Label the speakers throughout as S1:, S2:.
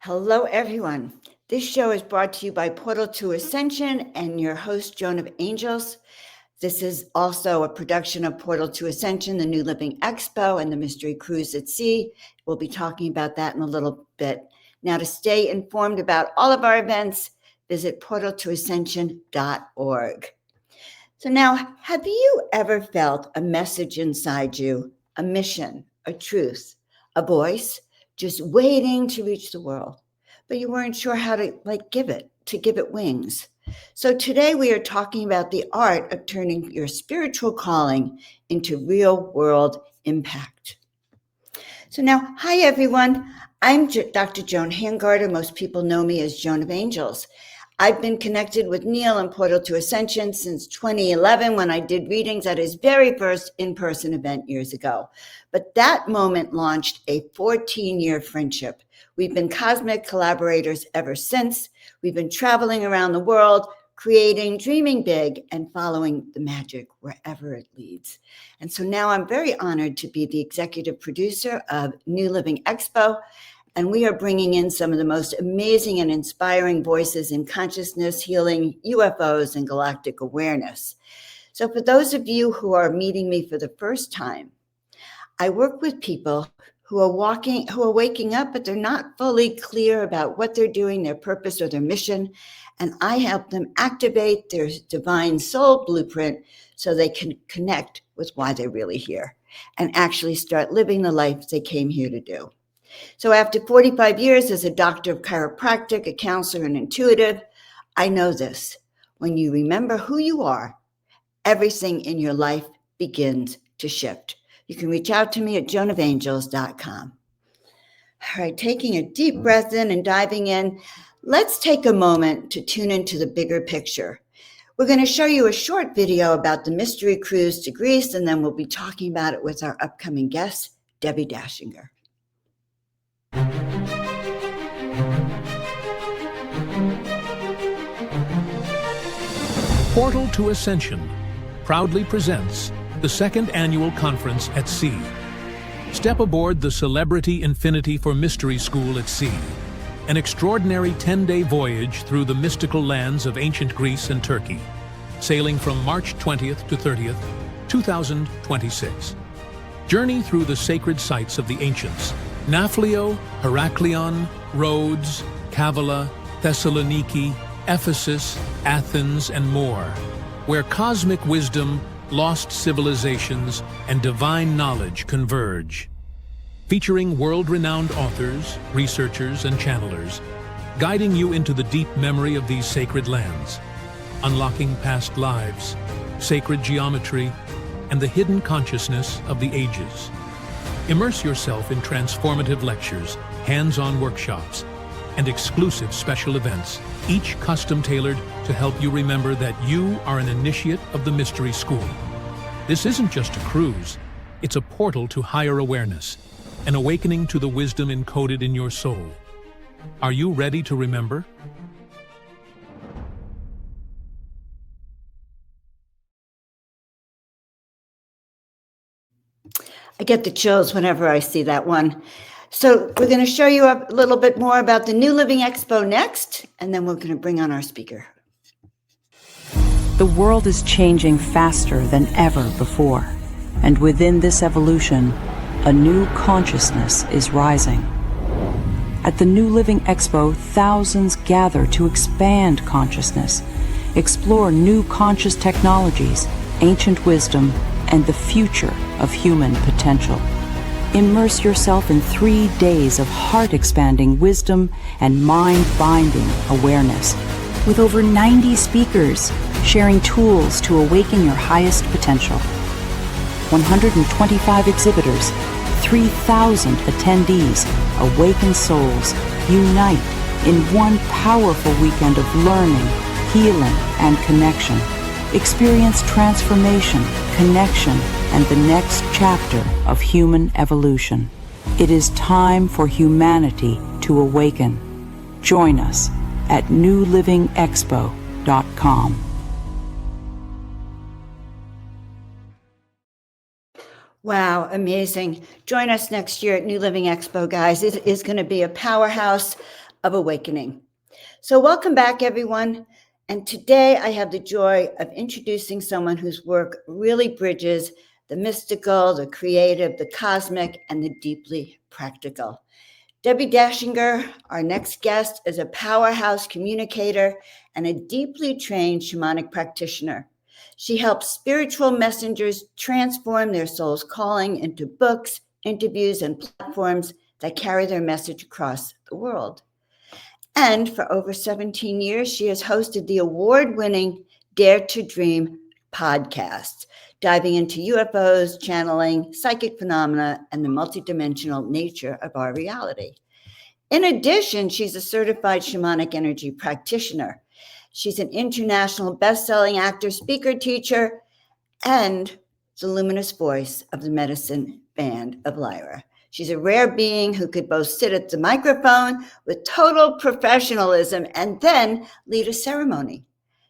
S1: Hello, everyone. This show is brought to you by Portal to Ascension and your host, Joan of Angels. This is also a production of Portal to Ascension, the New Living Expo, and the Mystery Cruise at Sea. We'll be talking about that in a little bit. Now, to stay informed about all of our events, visit portaltoascension.org. So now, have you ever felt a message inside you, a mission, a truth, a voice, just waiting to reach the world, but you weren't sure how to give it wings? So today we are talking about the art of turning your spiritual calling into real world impact. So now, hi everyone. I'm Dr. Joan Hangarter. Most people know me as Joan of Angels. I've been connected with Neil and Portal to Ascension since 2011 when I did readings at his very first in-person event years ago. But that moment launched a 14-year friendship. We've been cosmic collaborators ever since. We've been traveling around the world, creating, dreaming big, and following the magic wherever it leads. And so now I'm very honored to be the executive producer of New Living Expo, and we are bringing in some of the most amazing and inspiring voices in consciousness, healing, UFOs, and galactic awareness. So for those of you who are meeting me for the first time, I work with people who are waking up, but they're not fully clear about what they're doing, their purpose or their mission. And I help them activate their divine soul blueprint so they can connect with why they're really here and actually start living the life they came here to do. So after 45 years as a doctor of chiropractic, a counselor, and intuitive, I know this. When you remember who you are, everything in your life begins to shift. You can reach out to me at joanofangels.com. All right, taking a deep breath in and diving in, let's take a moment to tune into the bigger picture. We're going to show you a short video about the mystery cruise to Greece, and then we'll be talking about it with our upcoming guest, Debbi Dachinger.
S2: Portal to Ascension proudly presents the second annual conference at sea. Step aboard the Celebrity Infinity for Mystery School at Sea, an extraordinary 10-day voyage through the mystical lands of ancient Greece and Turkey, sailing from March 20th to 30th, 2026. Journey through the sacred sites of the ancients, Nafplio, Heraklion, Rhodes, Kavala, Thessaloniki, Ephesus, Athens, and more, where cosmic wisdom, lost civilizations, and divine knowledge converge. Featuring world-renowned authors, researchers, and channelers, guiding you into the deep memory of these sacred lands, unlocking past lives, sacred geometry, and the hidden consciousness of the ages. Immerse yourself in transformative lectures, hands-on workshops, and exclusive special events, each custom-tailored to help you remember that you are an initiate of the Mystery School. This isn't just a cruise, it's a portal to higher awareness, an awakening to the wisdom encoded in your soul. Are you ready to remember?
S1: I get the chills whenever I see that one. So we're going to show you a little bit more about the New Living Expo next, and then we're going to bring on our speaker.
S3: The world is changing faster than ever before, and within this evolution, a new consciousness is rising. At the New Living Expo, thousands gather to expand consciousness, explore new conscious technologies, ancient wisdom, and the future of human potential. Immerse yourself in 3 days of heart-expanding wisdom and mind-binding awareness, with over 90 speakers sharing tools to awaken your highest potential. 125 exhibitors, 3,000 attendees, awakened souls unite in one powerful weekend of learning, healing, and connection. Experience transformation, connection, and the next chapter of human evolution. It is time for humanity to awaken. Join us at newlivingexpo.com.
S1: Wow, amazing. Join us next year at New Living Expo, guys. It is going to be a powerhouse. of awakening. So welcome back, everyone. And today I have the joy of introducing someone whose work really bridges the mystical, the creative, the cosmic, and the deeply practical. Debbi Dachinger, our next guest, is a powerhouse communicator and a deeply trained shamanic practitioner. She helps spiritual messengers transform their soul's calling into books, interviews, and platforms that carry their message across the world. And for over 17 years, she has hosted the award-winning Dare to Dream podcast, diving into UFOs, channeling, psychic phenomena, and the multidimensional nature of our reality. In addition, she's a certified shamanic energy practitioner. She's an international best-selling actor, speaker, teacher, and the luminous voice of the medicine band of Lyra. She's a rare being who could both sit at the microphone with total professionalism and then lead a ceremony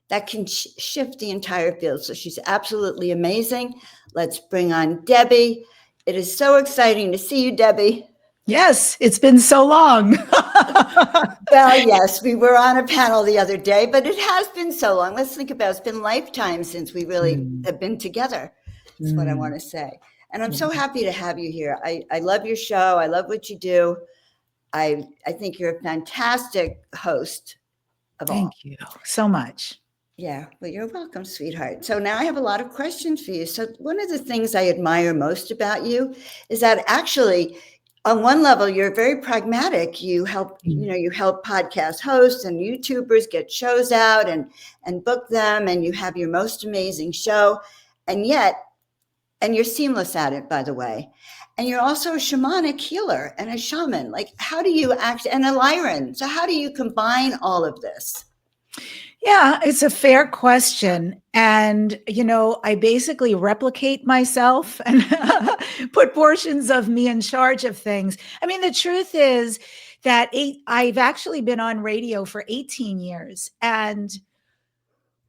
S1: that can shift the entire field. So she's absolutely amazing. Let's bring on Debbi. It is so exciting to see you, Debbi.
S4: Yes, it's been so long.
S1: Well, yes, we were on a panel the other day, but it has been so long. Let's think about it. It's been lifetimes since we really have been together. That's what I want to say. And I'm so happy to have you here. I love your show. I love what you do. I think you're a fantastic host of all.
S4: Thank you so much.
S1: Yeah, well, you're welcome, sweetheart. So now I have a lot of questions for you. So one of the things I admire most about you is that actually, on one level, you're very pragmatic. You help, you help podcast hosts and YouTubers get shows out and book them, and you have your most amazing show. And you're seamless at it, by the way. And you're also a shamanic healer and a shaman. Like, how do you act, and a Lyran? So how do you combine all of this?
S4: Yeah, it's a fair question. And, I basically replicate myself and put portions of me in charge of things. I mean, the truth is that I've actually been on radio for 18 years, and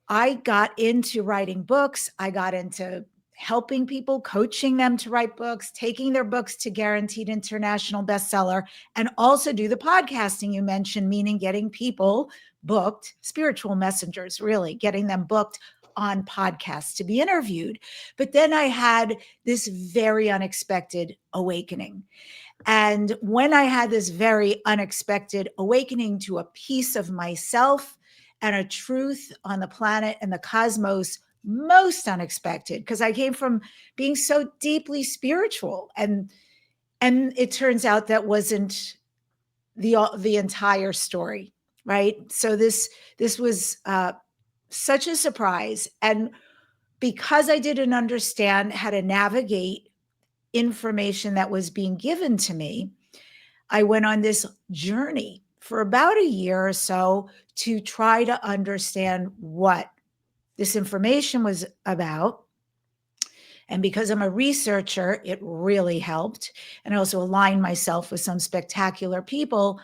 S4: I got into writing books. I got into helping people, coaching them to write books, taking their books to guaranteed international bestseller, and also do the podcasting you mentioned, meaning getting people booked, spiritual messengers, really getting them booked on podcasts to be interviewed. But then I had this very unexpected awakening. And when I had this very unexpected awakening to a piece of myself and a truth on the planet and the cosmos, most unexpected, because I came from being so deeply spiritual, and it turns out that wasn't the entire story, right? So this was such a surprise, and because I didn't understand how to navigate information that was being given to me, I went on this journey for about a year or so to try to understand what this information was about. And because I'm a researcher, it really helped. And I also aligned myself with some spectacular people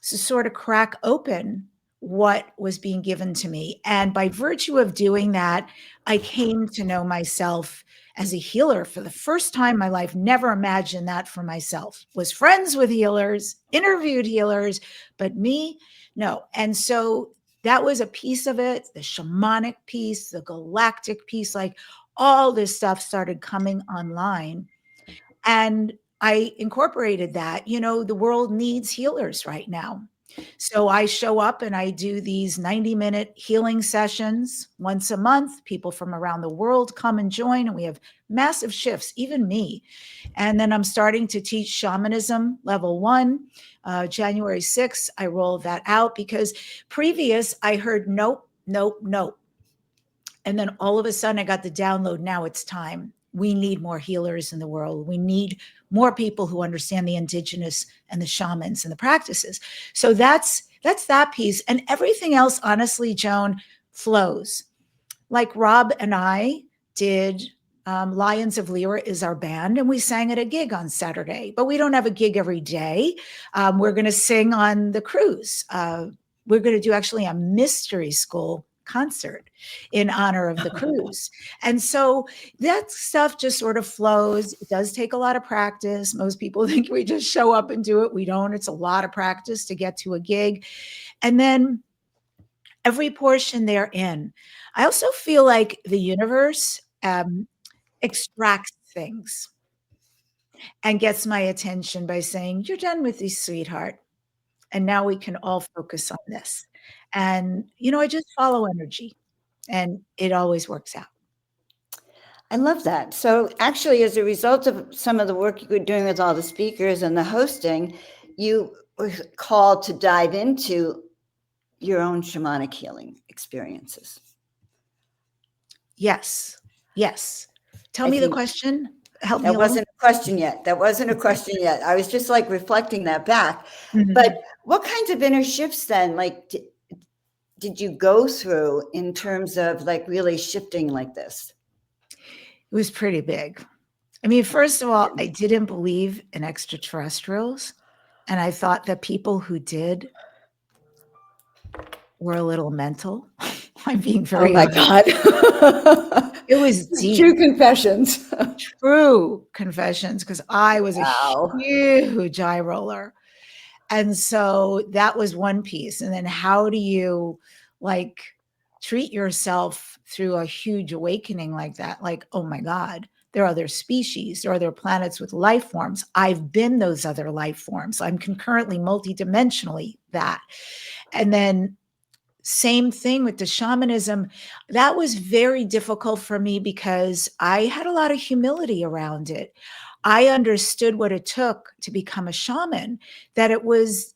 S4: to sort of crack open what was being given to me. And by virtue of doing that, I came to know myself as a healer for the first time in my life. Never imagined that for myself. Was friends with healers, interviewed healers, but me, no. And so that was a piece of it, the shamanic piece, the galactic piece, like all this stuff started coming online. And I incorporated that. The world needs healers right now. So I show up and I do these 90-minute healing sessions once a month. People from around the world come and join, and we have massive shifts, even me. And then I'm starting to teach shamanism level 1. January 6th, I rolled that out because previous I heard nope, nope, nope. And then all of a sudden I got the download. Now it's time. We need more healers in the world. We need more people who understand the indigenous and the shamans and the practices. So that's that piece. And everything else, honestly, Joan, flows. Like Rob and I did, Lions of Lyra is our band, and we sang at a gig on Saturday. But we don't have a gig every day. We're going to sing on the cruise. We're going to do actually a mystery school concert in honor of the cruise. And so that stuff just sort of flows. It does take a lot of practice. Most people think we just show up and do it. We don't. It's a lot of practice to get to a gig. And then every portion they're in. I also feel like the universe extracts things and gets my attention by saying, "You're done with these, sweetheart. And now we can all focus on this." And, I just follow energy and it always works out.
S1: I love that. So actually, as a result of some of the work you were doing with all the speakers and the hosting, you were called to dive into your own shamanic healing experiences.
S4: Yes. Tell me the question. Help me.
S1: That wasn't a question yet. I was just like reflecting that back.
S4: Mhm.
S1: But what kinds of inner shifts then, like, did you go through in terms of like really shifting like this?
S4: It was pretty big. I mean, first of all, I didn't believe in extraterrestrials. And I thought that people who did were a little mental. I'm being very
S1: Oh my
S4: honest.
S1: God.
S4: It was deep.
S1: True confessions.
S4: True confessions, because I was
S1: Wow.
S4: a huge eye roller. And so that was one piece. And then how do you like treat yourself through a huge awakening like that? Like, oh my God, there are other species, there are other planets with life forms. I've been those other life forms. I'm concurrently, multidimensionally that. And then same thing with the shamanism. That was very difficult for me because I had a lot of humility around it. I understood what it took to become a shaman, that it was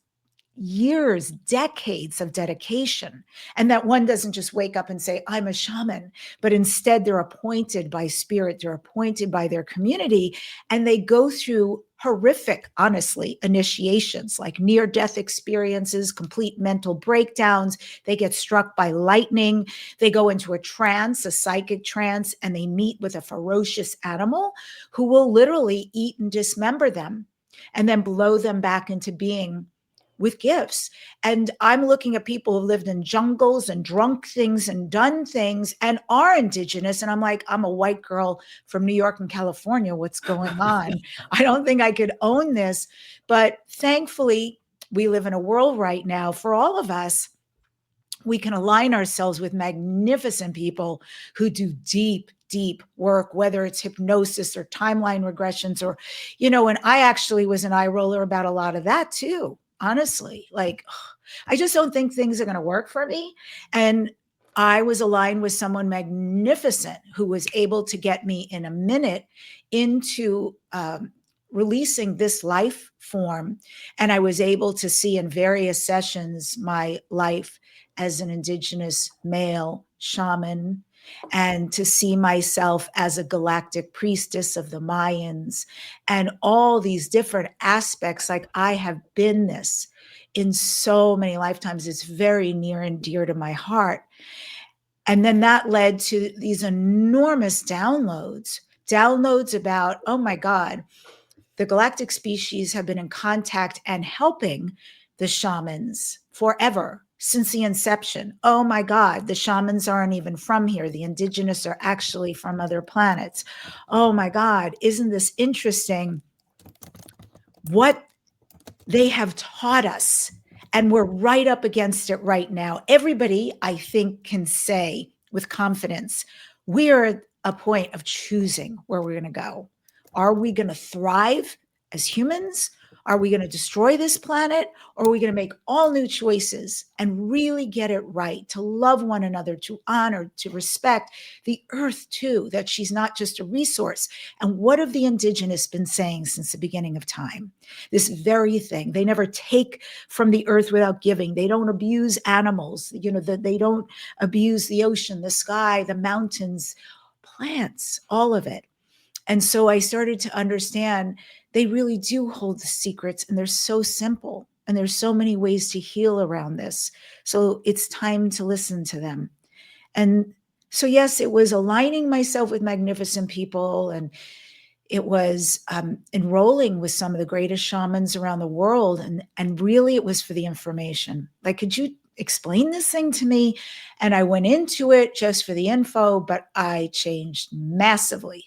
S4: years, decades of dedication, and that one doesn't just wake up and say, I'm a shaman, but instead they're appointed by spirit, they're appointed by their community, and they go through horrific, honestly, initiations like near-death experiences, complete mental breakdowns. They get struck by lightning. They go into a trance, a psychic trance, and they meet with a ferocious animal who will literally eat and dismember them and then blow them back into being with gifts. And I'm looking at people who lived in jungles and drunk things and done things and are indigenous. And I'm like, I'm a white girl from New York and California. What's going on? I don't think I could own this. But thankfully, we live in a world right now for all of us. We can align ourselves with magnificent people who do deep work, whether it's hypnosis or timeline regressions or, and I actually was an eye roller about a lot of that too. Honestly, like, I just don't think things are going to work for me. And I was aligned with someone magnificent who was able to get me in a minute into releasing this life form. And I was able to see in various sessions my life as an indigenous male shaman, and to see myself as a galactic priestess of the Mayans, and all these different aspects. Like, I have been this in so many lifetimes. It's very near and dear to my heart. And then that led to these enormous downloads about, oh my God, the galactic species have been in contact and helping the shamans forever, since the inception. Oh my God, the shamans aren't even from here. The indigenous are actually from other planets. Oh my God, isn't this interesting? What they have taught us, and we're right up against it right now. Everybody, I think, can say with confidence, we are at a point of choosing where we're going to go. Are we going to thrive as humans? Are we going to destroy this planet? Or are we going to make all new choices and really get it right, to love one another, to honor, to respect the earth too, that she's not just a resource? And what have the indigenous been saying since the beginning of time? This very thing. They never take from the earth without giving. They don't abuse animals. They don't abuse the ocean, the sky, the mountains, plants, all of it. And so I started to understand they really do hold the secrets, and they're so simple, and there's so many ways to heal around this. So it's time to listen to them. And so, yes, it was aligning myself with magnificent people, and it was enrolling with some of the greatest shamans around the world. And really it was for the information. Like, could you explain this thing to me? And I went into it just for the info, but I changed massively.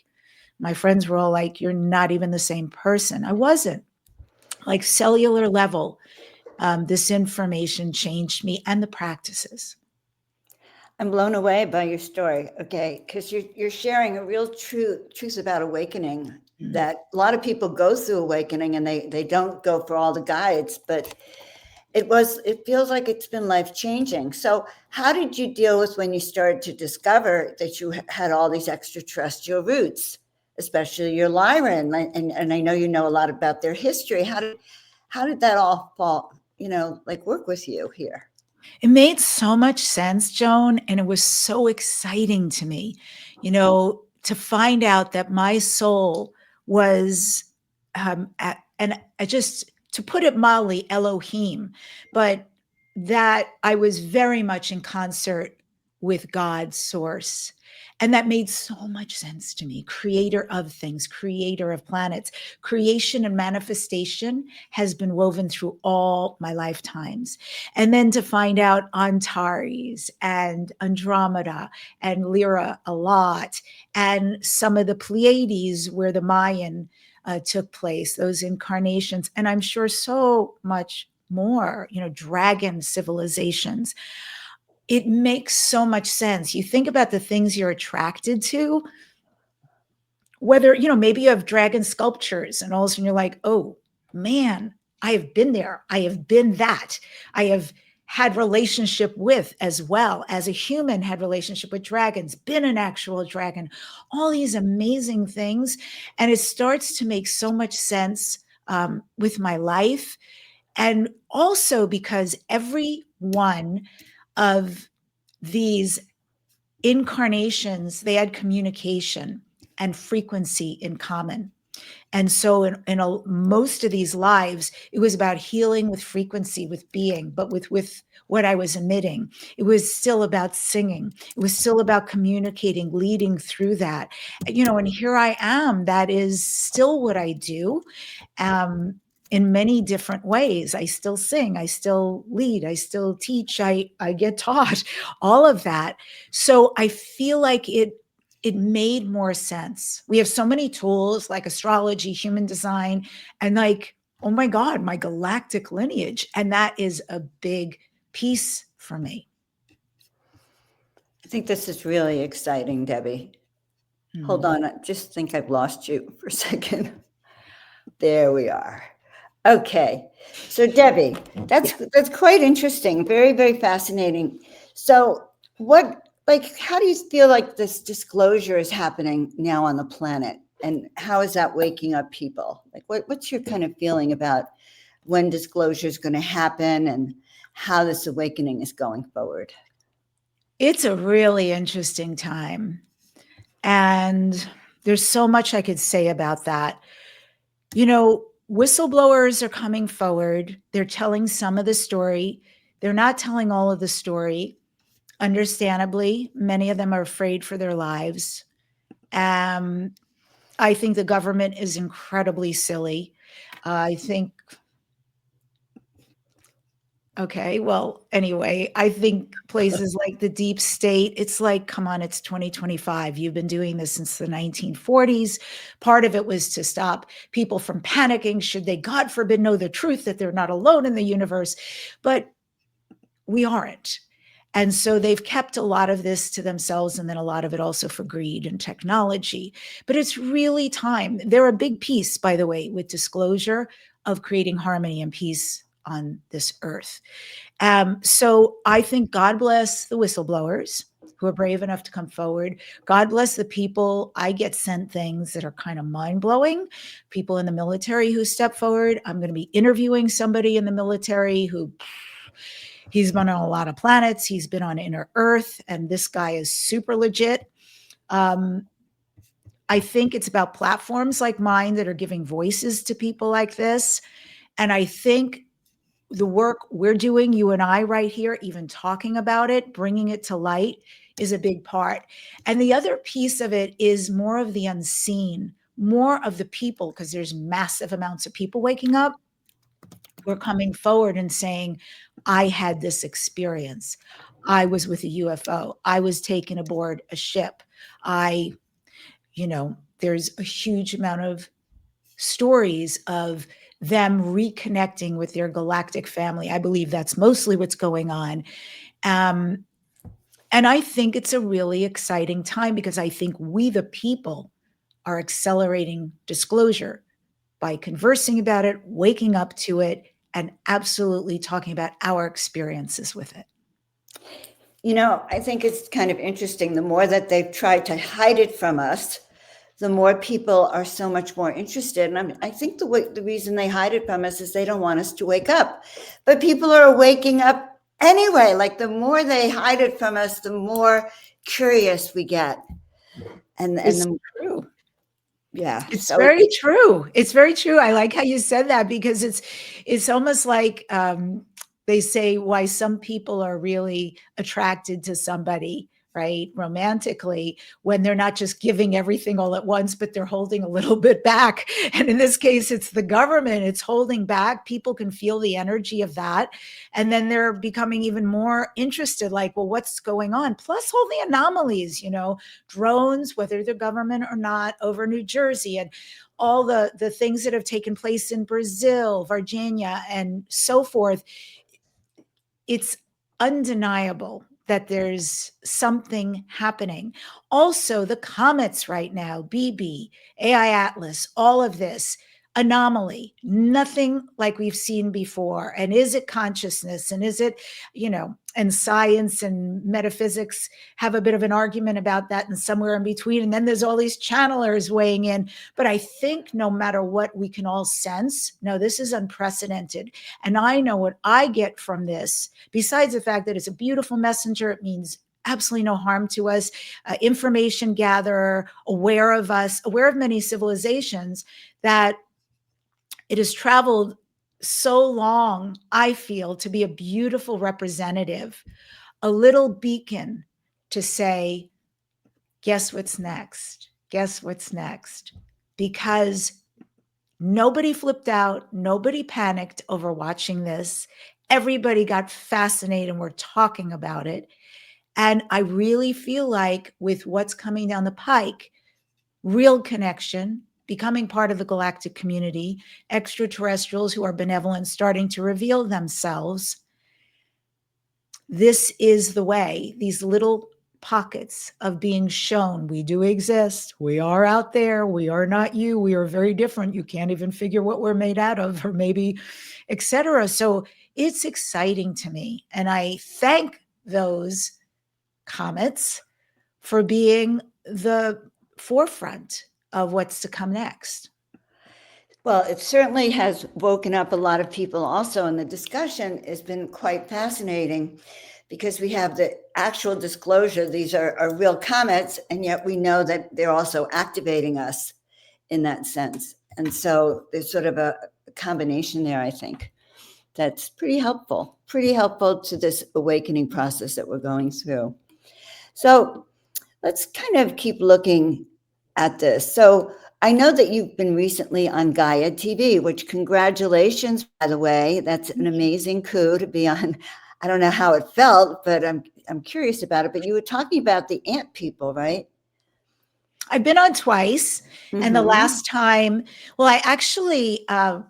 S4: My friends were all like, you're not even the same person. I wasn't. Like cellular level, this information changed me and the practices.
S1: I'm blown away by your story, okay? Because you're sharing a real truth about awakening, that a lot of people go through awakening and they don't go for all the guides, but it feels like it's been life-changing. So how did you deal with when you started to discover that you had all these extraterrestrial roots, especially your Lyran? And I know you know a lot about their history. How did that all fall, like work with you here?
S4: It made so much sense, Joan, and it was so exciting to me, to find out that my soul was, and I just, to put it mildly, Elohim, but that I was very much in concert with God's source. And that made so much sense to me. Creator of things, creator of planets, creation and manifestation has been woven through all my lifetimes. And then to find out Antares and Andromeda and Lyra a lot, and some of the Pleiades where the Mayan took place, those incarnations, and I'm sure so much more, dragon civilizations. It makes so much sense. You think about the things you're attracted to, whether, maybe you have dragon sculptures and all of a sudden you're like, oh man, I have been there. I have been that. I have had relationship with, as well as a human had relationship with dragons, been an actual dragon, all these amazing things. And it starts to make so much sense with my life. And also because every one of these incarnations, they had communication and frequency in common. And so in most of these lives, it was about healing with frequency, with being, but with what I was emitting. It was still about singing. It was still about communicating, leading through that. And here I am. That is still what I do. In many different ways. I still sing, I still lead, I still teach, I get taught, all of that. So I feel like it made more sense. We have so many tools like astrology, human design, and like, oh my God, my galactic lineage. And that is a big piece for me.
S1: I think this is really exciting, Debbie. Hold on, I just think I've lost you for a second. There we are. Okay, so Debbie, that's quite interesting. Very, very fascinating. So how do you feel like this disclosure is happening now on the planet? And how is that waking up people? Like, what's your kind of feeling about when disclosure is going to happen and how this awakening is going forward?
S4: It's a really interesting time. And there's so much I could say about that. Whistleblowers are coming forward. They're telling some of the story. They're not telling all of the story. Understandably, many of them are afraid for their lives. I think the government is incredibly silly. Okay, well, anyway, I think places like the deep state, it's like, come on, it's 2025. You've been doing this since the 1940s. Part of it was to stop people from panicking, should they, God forbid, know the truth that they're not alone in the universe. But we aren't. And so they've kept a lot of this to themselves, and then a lot of it also for greed and technology. But it's really time. They're a big piece, by the way, with disclosure, of creating harmony and peace on this earth. So I think God bless the whistleblowers who are brave enough to come forward. God bless the people. I get sent things that are kind of mind-blowing. People in the military who step forward. I'm going to be interviewing somebody in the military who, he's been on a lot of planets. He's been on Inner Earth, and this guy is super legit. I think it's about platforms like mine that are giving voices to people like this. And I think the work we're doing, you and I right here, even talking about it, bringing it to light, is a big part. And the other piece of it is more of the unseen, more of the people, because there's massive amounts of people waking up. We're coming forward and saying, I had this experience. I was with a UFO. I was taken aboard a ship. There's a huge amount of stories of them reconnecting with their galactic family. I believe that's mostly what's going on. And I think it's a really exciting time because I think we, the people, are accelerating disclosure by conversing about it, waking up to it, and absolutely talking about our experiences with it.
S1: I think it's kind of interesting. The more that they've tried to hide it from us, the more people are so much more interested. And I think the reason they hide it from us is they don't want us to wake up. But people are waking up anyway. Like the more they hide it from us, the more curious we get.
S4: It's true.
S1: Yeah.
S4: It's very true. It's very true. I like how you said that because it's almost like they say why some people are really attracted to somebody, right, romantically, when they're not just giving everything all at once, but they're holding a little bit back. And in this case, it's the government. It's holding back. People can feel the energy of that. And then they're becoming even more interested, like, well, what's going on? Plus all the anomalies, drones, whether they're government or not, over New Jersey, and all the things that have taken place in Brazil, Virginia, and so forth. It's undeniable that there's something happening. Also, the comets right now, BB, AI Atlas, all of this, anomaly, nothing like we've seen before. And is it consciousness? And is it, and science and metaphysics have a bit of an argument about that and somewhere in between. And then there's all these channelers weighing in. But I think no matter what, we can all sense, no, this is unprecedented. And I know what I get from this, besides the fact that it's a beautiful messenger, it means absolutely no harm to us, information gatherer, aware of us, aware of many civilizations, that it has traveled so long, I feel, to be a beautiful representative, a little beacon to say, guess what's next? Guess what's next? Because nobody flipped out, nobody panicked over watching this. Everybody got fascinated and we're talking about it. And I really feel like with what's coming down the pike, real connection, becoming part of the galactic community, extraterrestrials who are benevolent starting to reveal themselves. This is the way, these little pockets of being shown we do exist. We are out there. We are not you. We are very different. You can't even figure what we're made out of, or maybe, etc. So it's exciting to me. And I thank those comets for being the forefront of what's to come next.
S1: Well, it certainly has woken up a lot of people also, and the discussion has been quite fascinating because we have the actual disclosure. These are real comets, and yet we know that they're also activating us in that sense. And so there's sort of a combination there, I think, that's pretty helpful to this awakening process that we're going through. So let's kind of keep looking at this. So I know that you've been recently on Gaia TV, which congratulations, by the way. That's an amazing coup to be on. I don't know how it felt, but I'm curious about it. But you were talking about the ant people, right?
S4: I've been on twice. And the last time, well, I actually, I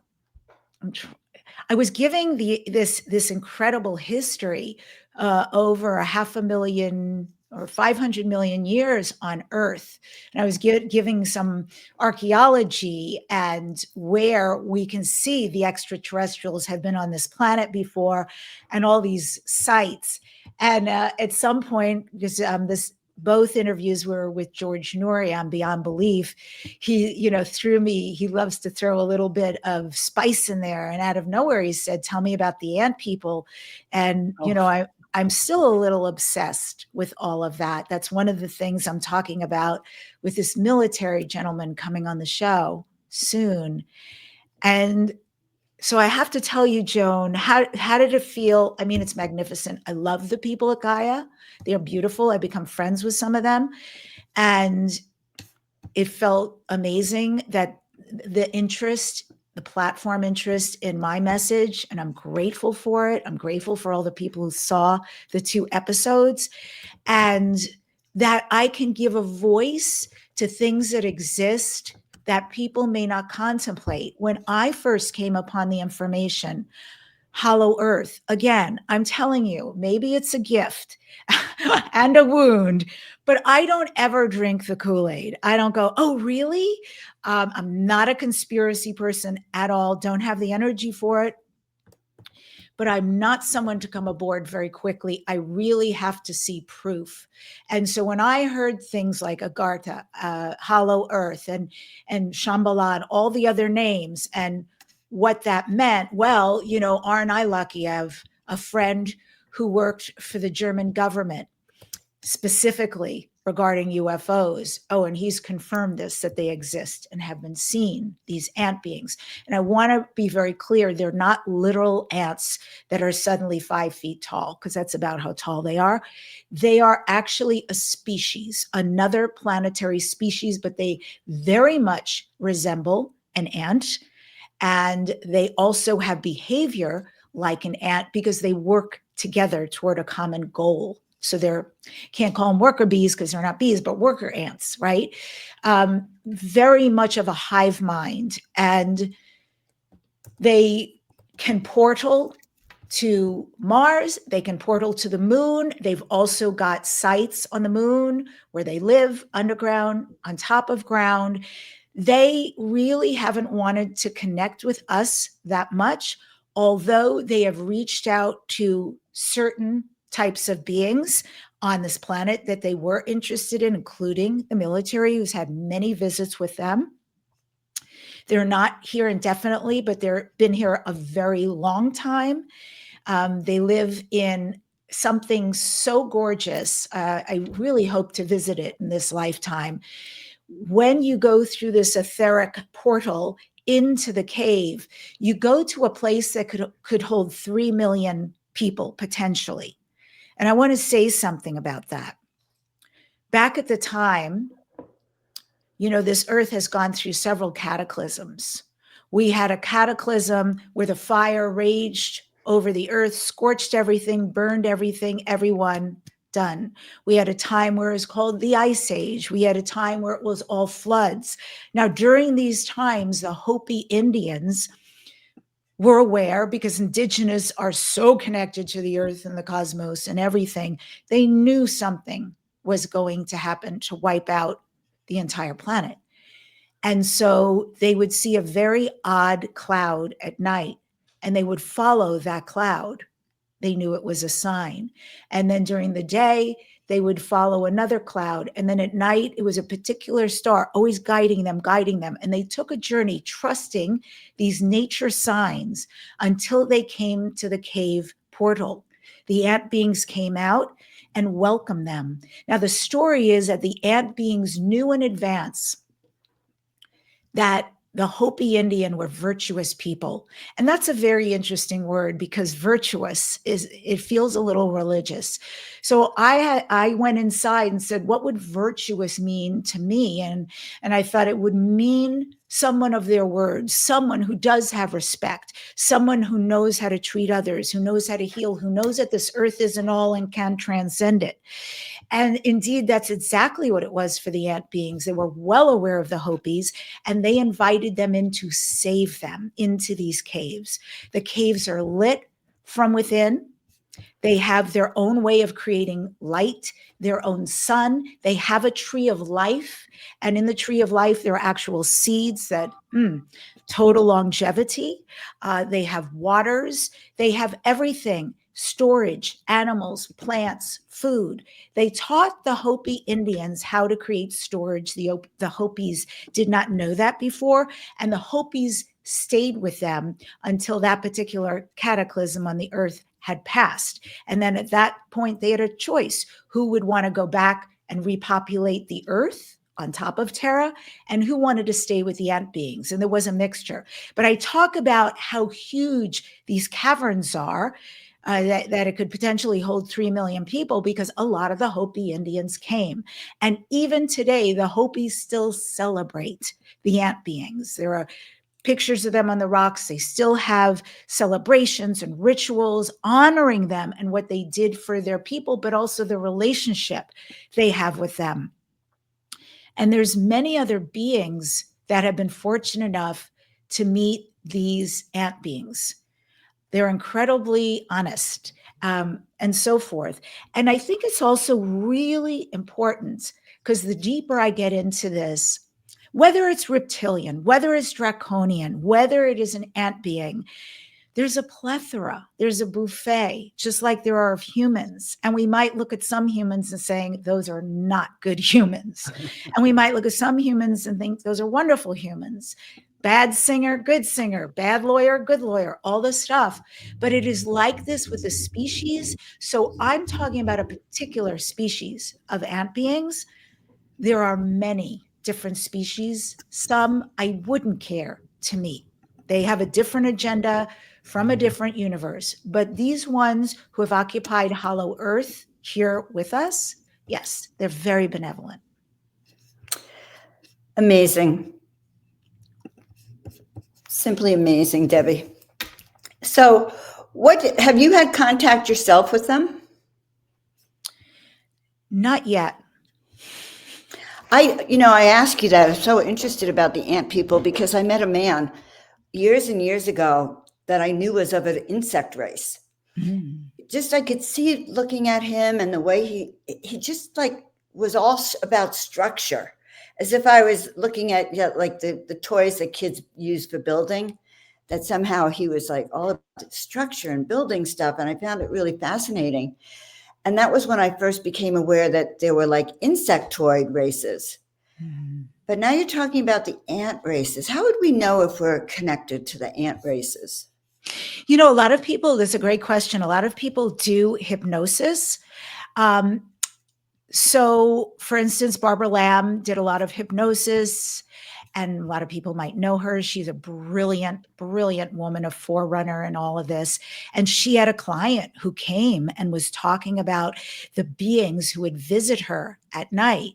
S4: was giving this incredible history over 500,000 or 500 million years on Earth. And I was giving some archaeology and where we can see the extraterrestrials have been on this planet before and all these sites. And at some point, because both interviews were with George Noory on Beyond Belief, he, he loves to throw a little bit of spice in there. And out of nowhere, he said, tell me about the ant people. And, I'm still a little obsessed with all of that. That's one of the things I'm talking about with this military gentleman coming on the show soon. And so I have to tell you, Joan, how did it feel? I mean, it's magnificent. I love the people at Gaia. They're beautiful. I become friends with some of them. And it felt amazing that the interest the platform interest in my message, and I'm grateful for it. I'm grateful for all the people who saw the 2 episodes, and that I can give a voice to things that exist that people may not contemplate. When I first came upon the information, Hollow Earth, again, I'm telling you, maybe it's a gift and a wound, but I don't ever drink the Kool-Aid. I don't go, oh, really? I'm not a conspiracy person at all, don't have the energy for it. But I'm not someone to come aboard very quickly. I really have to see proof. And so when I heard things like Agartha, Hollow Earth, and Shambhala, and all the other names, and what that meant, well, you know, aren't I lucky? I have a friend who worked for the German government specifically regarding UFOs. Oh, and he's confirmed this, that they exist and have been seen, these ant beings. And I want to be very clear, they're not literal ants that are suddenly 5 feet tall, because that's about how tall they are. They are actually a species, another planetary species, but they very much resemble an ant. And they also have behavior like an ant because they work together toward a common goal. So they're, can't call them worker bees because they're not bees, but worker ants, right? Very much of a hive mind. And they can portal to Mars. They can portal to the moon. They've also got sites on the moon where they live underground, on top of ground. They really haven't wanted to connect with us that much, although they have reached out to certain types of beings on this planet that they were interested in, including the military, who's had many visits with them. They're not here indefinitely, but they've been here a very long time. They live in something so gorgeous. I really hope to visit it in this lifetime. When you go through this etheric portal into the cave, you go to a place that could hold 3 million people potentially. And I want to say something about that. Back at the time, you know, this earth has gone through several cataclysms. We had a cataclysm where the fire raged over the earth, scorched everything, burned everything, everyone, done. We had a time where it was called the Ice Age. We had a time where it was all floods. Now, during these times, the Hopi Indians were aware, because indigenous are so connected to the earth and the cosmos and everything, they knew something was going to happen to wipe out the entire planet. And so they would see a very odd cloud at night, and they would follow that cloud. They knew it was a sign. And then during the day, they would follow another cloud. And then at night, it was a particular star, always guiding them. And they took a journey trusting these nature signs until they came to the cave portal. The ant beings came out and welcomed them. Now, the story is that the ant beings knew in advance that the Hopi Indian were virtuous people. And that's a very interesting word, because virtuous it feels a little religious. So I went inside and said, what would virtuous mean to me? And I thought it would mean someone of their words, someone who does have respect, someone who knows how to treat others, who knows how to heal, who knows that this earth isn't all and can transcend it. And indeed, that's exactly what it was for the ant beings. They were well aware of the Hopis, and they invited them in to save them into these caves. The caves are lit from within. They have their own way of creating light, their own sun. They have a tree of life. And in the tree of life, there are actual seeds that, total longevity. They have waters. They have everything. Storage, animals, plants, food. They taught the Hopi Indians how to create storage. The Hopis did not know that before, and the Hopis stayed with them until that particular cataclysm on the earth had passed. And then at that point, they had a choice: who would want to go back and repopulate the earth on top of Terra, and who wanted to stay with the ant beings. And there was a mixture. But I talk about how huge these caverns are, that it could potentially hold 3 million people, because a lot of the Hopi Indians came. And even today, the Hopis still celebrate the ant beings. There are pictures of them on the rocks. They still have celebrations and rituals honoring them and what they did for their people, but also the relationship they have with them. And there's many other beings that have been fortunate enough to meet these ant beings. They're incredibly honest, and so forth. And I think it's also really important, because the deeper I get into this, whether it's reptilian, whether it's draconian, whether it is an ant being, there's a plethora, there's a buffet, just like there are of humans. And we might look at some humans and saying, those are not good humans. And we might look at some humans and think those are wonderful humans. Bad singer, bad lawyer, good lawyer, all this stuff. But it is like this with the species. So I'm talking about a particular species of ant beings. There are many different species. Some I wouldn't care to meet. They have a different agenda from a different universe. But these ones who have occupied Hollow Earth here with us, yes, they're very benevolent.
S1: Amazing. Simply amazing, Debbie. So what have you had contact yourself with them?
S4: Not yet.
S1: I ask you that. I'm so interested about the ant people because I met a man years and years ago that I knew was of an insect race.
S4: Mm.
S1: Just I could see looking at him and the way he just like was all about structure, as if I was looking at like the toys that kids use for building, that somehow he was like all about structure and building stuff. And I found it really fascinating. And that was when I first became aware that there were like insectoid races.
S4: Mm.
S1: But now you're talking about the ant races. How would we know if we're connected to the ant races?
S4: A lot of people, that's a great question. A lot of people do hypnosis. So, for instance, Barbara Lamb did a lot of hypnosis, and a lot of people might know her. She's a brilliant, brilliant woman, a forerunner in all of this. And she had a client who came and was talking about the beings who would visit her at night.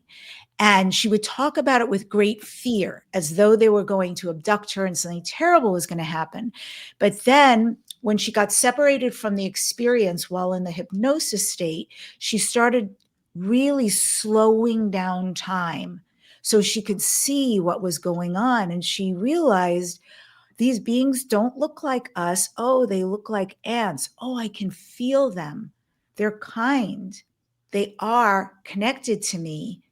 S4: And she would talk about it with great fear, as though they were going to abduct her and something terrible was going to happen. But then when she got separated from the experience while in the hypnosis state, she started really slowing down time so she could see what was going on. And she realized these beings don't look like us. Oh, they look like ants. Oh, I can feel them. They're kind. They are connected to me.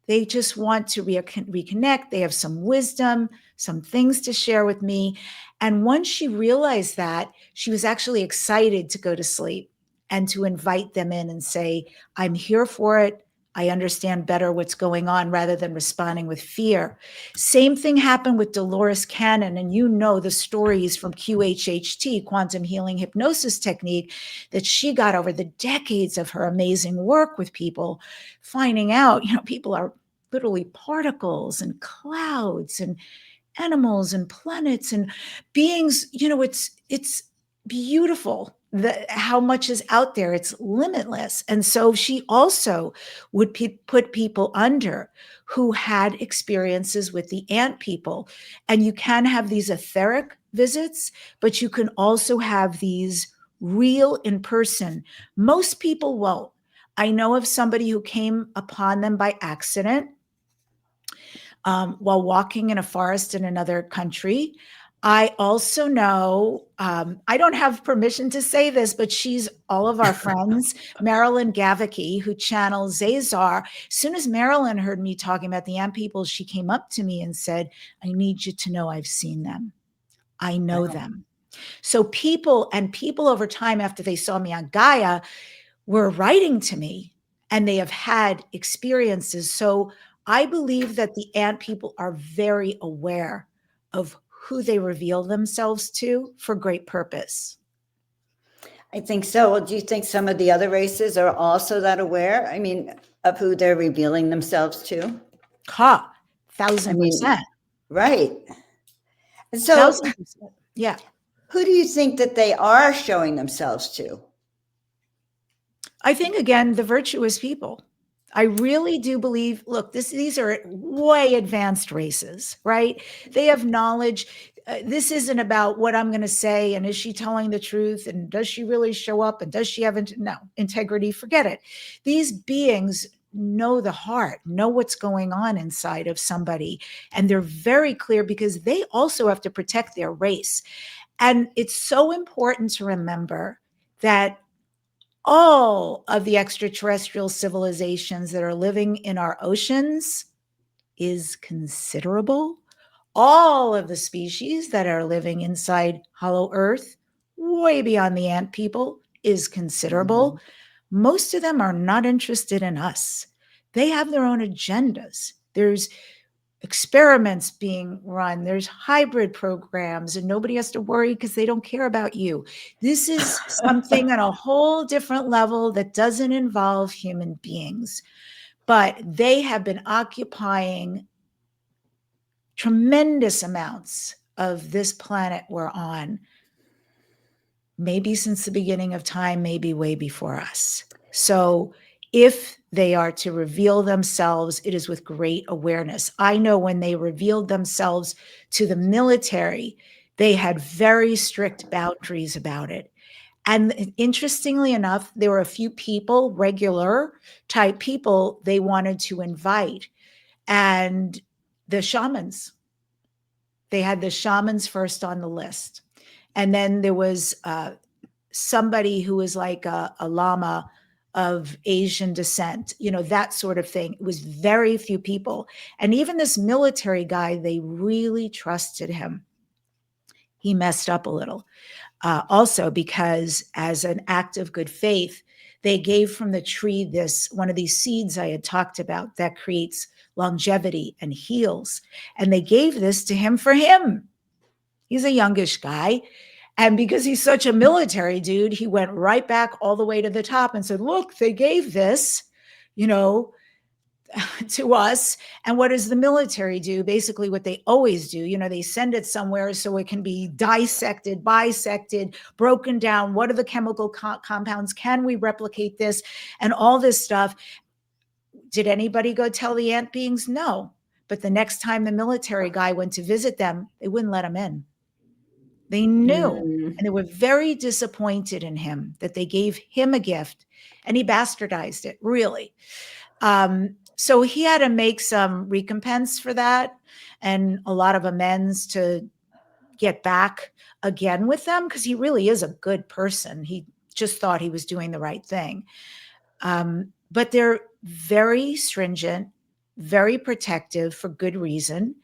S4: They just want to reconnect. They have some wisdom, some things to share with me. And once she realized that, she was actually excited to go to sleep and to invite them in and say, I'm here for it. I understand better what's going on, rather than responding with fear. Same thing happened with Dolores Cannon. And the stories from QHHT, quantum healing hypnosis technique, that she got over the decades of her amazing work with people, finding out, people are literally particles and clouds and animals and planets and beings. It's beautiful how much is out there. It's limitless. And so she also would put people under who had experiences with the ant people. And you can have these etheric visits, but you can also have these real in person. Most people won't. I know of somebody who came upon them by accident while walking in a forest in another country. I also know, I don't have permission to say this, but she's all of our friends, Marilyn Gavicki, who channels Zazar. As soon as Marilyn heard me talking about the ant people, she came up to me and said, I need you to know I've seen them. I know them. So people over time, after they saw me on Gaia, were writing to me, and they have had experiences. So I believe that the ant people are very aware of who they reveal themselves to for great purpose.
S1: I think so. Well, do you think some of the other races are also that aware? I mean, of who they're revealing themselves to?
S4: 1,000%.
S1: Right. And so,
S4: 1,000%. Yeah.
S1: Who do you think that they are showing themselves to?
S4: I think, again, the virtuous people. I really do believe, look, these are way advanced races, right? They have knowledge. this isn't about what I'm going to say and is she telling the truth and does she really show up and does she have integrity? Forget it. These beings know the heart, know what's going on inside of somebody, and they're very clear because they also have to protect their race. And it's so important to remember that all of the extraterrestrial civilizations that are living in our oceans is considerable. All of the species that are living inside Hollow Earth, way beyond the ant people, is considerable. Mm-hmm. Most of them are not interested in us. They have their own agendas. There's experiments being run. There's hybrid programs, and nobody has to worry because they don't care about you. This is something on a whole different level that doesn't involve human beings. But they have been occupying tremendous amounts of this planet we're on, maybe since the beginning of time, maybe way before us. So if they are to reveal themselves, it is with great awareness. I know when they revealed themselves to the military, they had very strict boundaries about it. And interestingly enough, there were a few people, regular type people, they wanted to invite. And the shamans, they had the shamans first on the list. And then there was somebody who was like a lama of Asian descent, that sort of thing. It was very few people. And even this military guy, they really trusted him. He messed up a little. Also because as an act of good faith, they gave from the tree one of these seeds I had talked about that creates longevity and heals. And they gave this to him for him. He's a youngish guy. And because he's such a military dude, he went right back all the way to the top and said, look, they gave this, to us. And what does the military do? Basically what they always do, they send it somewhere so it can be dissected, bisected, broken down. What are the chemical compounds? Can we replicate this? And all this stuff. Did anybody go tell the ant beings? No. But the next time the military guy went to visit them, they wouldn't let him in. They knew, and they were very disappointed in him that they gave him a gift and he bastardized it, really. So he had to make some recompense for that and a lot of amends to get back again with them because he really is a good person. He just thought he was doing the right thing. But they're very stringent, very protective for good reason.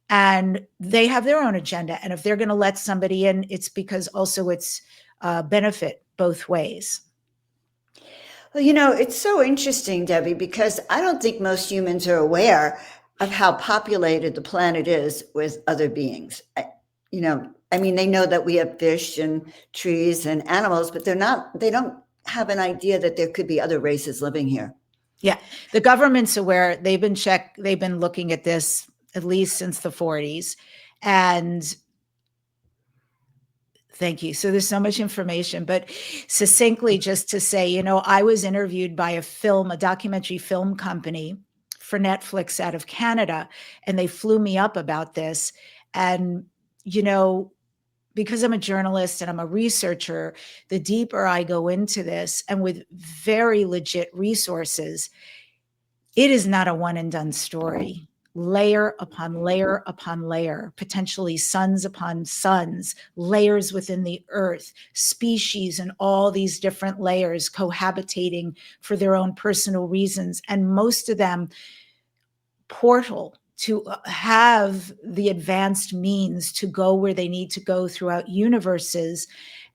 S4: And they have their own agenda. And if they're going to let somebody in, it's because also it's benefit both ways.
S1: Well, it's so interesting, Debbie, because I don't think most humans are aware of how populated the planet is with other beings. They know that we have fish and trees and animals, but they don't have an idea that there could be other races living here.
S4: Yeah. The government's aware. They've been looking at this at least since the 40s. And thank you. So there's so much information, but succinctly just to say, I was interviewed by a documentary film company for Netflix out of Canada, and they flew me up about this. And, because I'm a journalist and I'm a researcher, the deeper I go into this and with very legit resources, it is not a one and done story. Layer upon layer upon layer, potentially suns upon suns, layers within the earth, species and all these different layers cohabitating for their own personal reasons. And most of them portal to have the advanced means to go where they need to go throughout universes.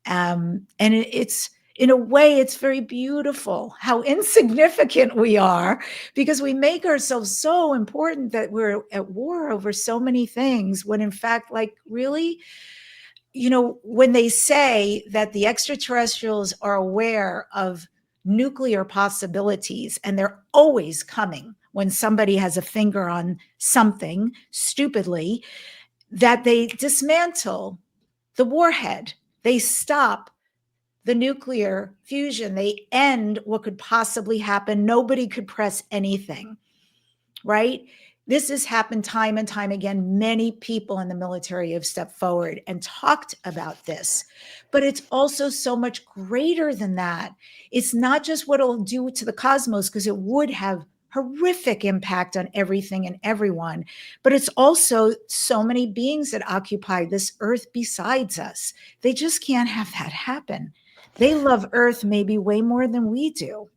S4: And it's, in a way, it's very beautiful how insignificant we are because we make ourselves so important that we're at war over so many things when in fact, really, when they say that the extraterrestrials are aware of nuclear possibilities and they're always coming when somebody has a finger on something stupidly, that they dismantle the warhead, they stop the nuclear fusion, they end what could possibly happen. Nobody could press anything, right? This has happened time and time again. Many people in the military have stepped forward and talked about this, but it's also so much greater than that. It's not just what it'll do to the cosmos, because it would have horrific impact on everything and everyone, but it's also so many beings that occupy this earth besides us. They just can't have that happen. They love earth maybe way more than we do.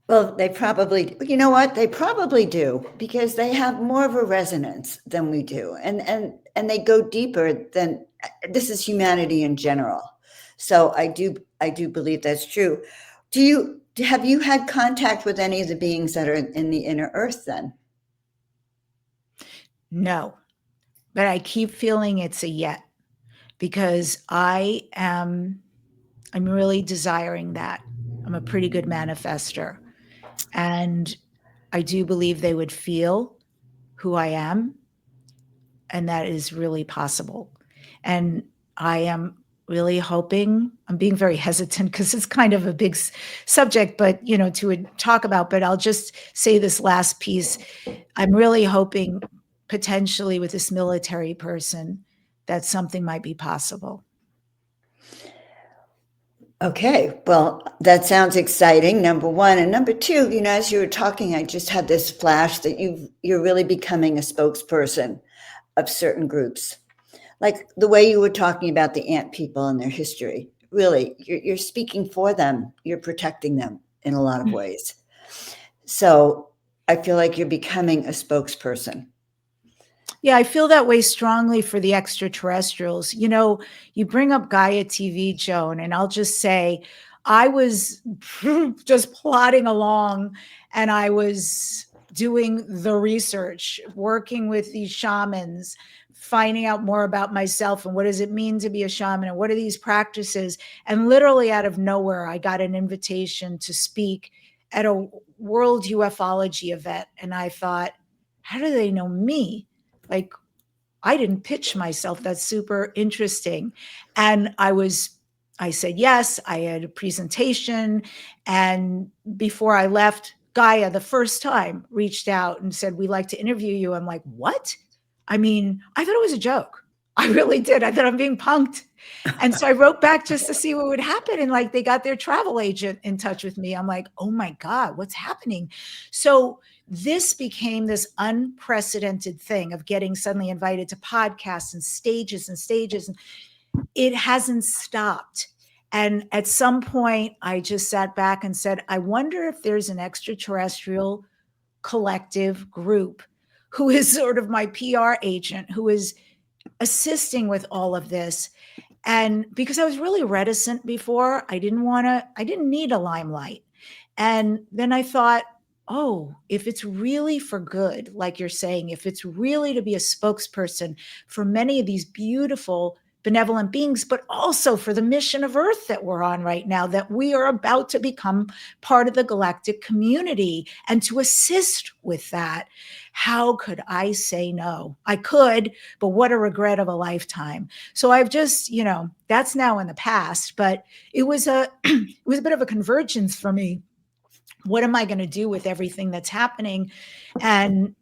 S1: Well, they probably, you know what? They probably do, because they have more of a resonance than we do. And they go deeper than, this is humanity in general. So I do believe that's true. Have you had contact with any of the beings that are in the inner earth then?
S4: No, but I keep feeling it's a yet, because I'm really desiring that. I'm a pretty good manifester. And I do believe they would feel who I am. And that is really possible. And I am really hoping, I'm being very hesitant because it's kind of a big subject, but to talk about, but I'll just say this last piece. I'm really hoping potentially with this military person that something might be possible.
S1: Okay, well, that sounds exciting, number one. And number two, as you were talking, I just had this flash that you're really becoming a spokesperson of certain groups. Like the way you were talking about the ant people and their history. Really, you're speaking for them. You're protecting them in a lot of ways. So I feel like you're becoming a spokesperson.
S4: Yeah, I feel that way strongly for the extraterrestrials. You bring up Gaia TV, Joan, and I'll just say, I was just plodding along and I was doing the research, working with these shamans, finding out more about myself and what does it mean to be a shaman and what are these practices. And literally out of nowhere, I got an invitation to speak at a World Ufology event. And I thought, how do they know me? Like, I didn't pitch myself. That's super interesting. And I said yes. I had a presentation. And before I left, Gaia, the first time, reached out and said, we'd like to interview you. I'm like, what? I thought it was a joke. I really did. I thought I'm being punked. And so I wrote back just to see what would happen. And they got their travel agent in touch with me. I'm like, oh my God, what's happening? So this became this unprecedented thing of getting suddenly invited to podcasts and stages and stages. And it hasn't stopped. And at some point, I just sat back and said, I wonder if there's an extraterrestrial collective group who is sort of my PR agent, who is assisting with all of this. And because I was really reticent before, I didn't need a limelight. And then I thought, oh, if it's really for good, like you're saying, if it's really to be a spokesperson for many of these beautiful, benevolent beings, but also for the mission of Earth that we're on right now, that we are about to become part of the galactic community and to assist with that, how could I say no? I could, but what a regret of a lifetime. So I've just, that's now in the past, but it was a bit of a convergence for me. What am I going to do with everything that's happening? And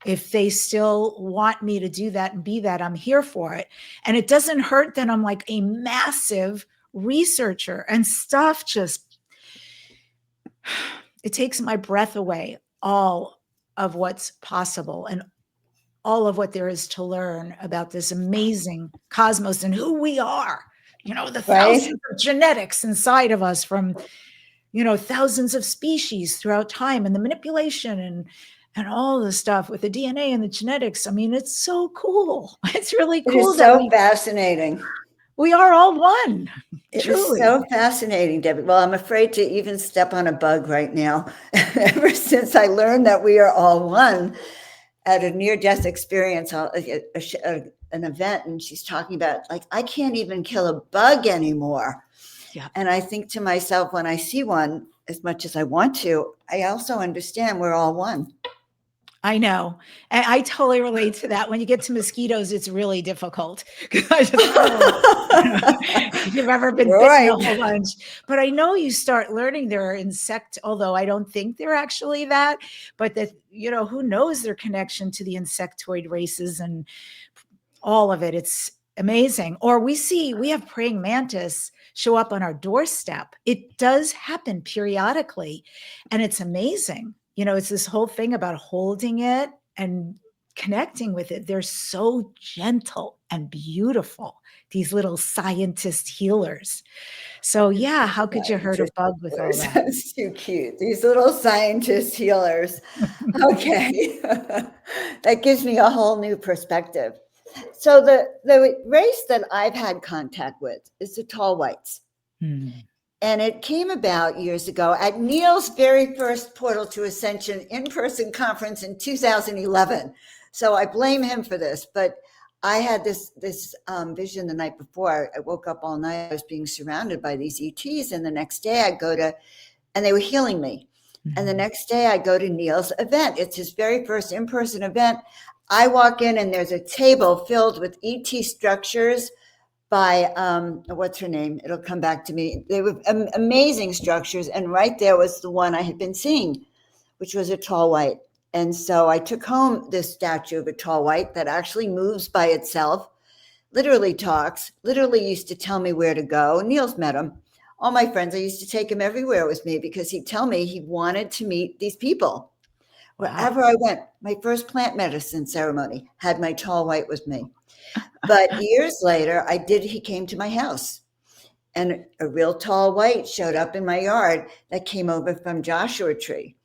S4: if they still want me to do that and be that, I'm here for it. And it doesn't hurt that I'm like a massive researcher and stuff it takes my breath away, all of what's possible and all of what there is to learn about this amazing cosmos and who we are, the thousands of genetics inside of us from, thousands of species throughout time and the manipulation and all the stuff with the DNA and the genetics. It's so cool. It's really cool.
S1: It is so fascinating.
S4: We are all one.
S1: It is so fascinating, Debbie. Well, I'm afraid to even step on a bug right now. Ever since I learned that we are all one at a near-death experience, an event, and she's talking about, I can't even kill a bug anymore. Yeah. And I think to myself, when I see one, as much as I want to, I also understand we're all one.
S4: I know. And I totally relate to that. When you get to mosquitoes, it's really difficult. 'Cause I just, if you've ever been bitten a
S1: Right.
S4: whole bunch. But I know you start learning there are although I don't think they're actually that, but that, who knows their connection to the insectoid races and all of it. It's amazing. Or we have praying mantis show up on our doorstep. It does happen periodically, and it's amazing. It's this whole thing about holding it and connecting with it. They're so gentle and beautiful, these little scientist healers. So yeah, how could you hurt a
S1: Scientist
S4: bug with all
S1: healers.
S4: that?
S1: That's too cute. These little scientist healers. Okay. That gives me a whole new perspective. So the race that I've had contact with is the tall whites.
S4: Hmm.
S1: And it came about years ago at Neil's very first Portal to Ascension in-person conference in 2011. So I blame him for this, but I had this vision the night before. I woke up all night. I was being surrounded by these ETs, and the next day I go to, and they were healing me. And the next day I go to Neil's event. It's his very first in-person event. I walk in and there's a table filled with ET structures by what's her name? It'll come back to me. They were amazing structures, and right there was the one I had been seeing, which was a tall white. And so I took home this statue of a tall white that actually moves by itself, literally talks, literally used to tell me where to go. Neil's met him. All my friends, I used to take him everywhere with me because he'd tell me he wanted to meet these people.
S4: Wow.
S1: Wherever I went, my first plant medicine ceremony had my tall white with me. But years later, he came to my house, and a real tall white showed up in my yard that came over from Joshua Tree.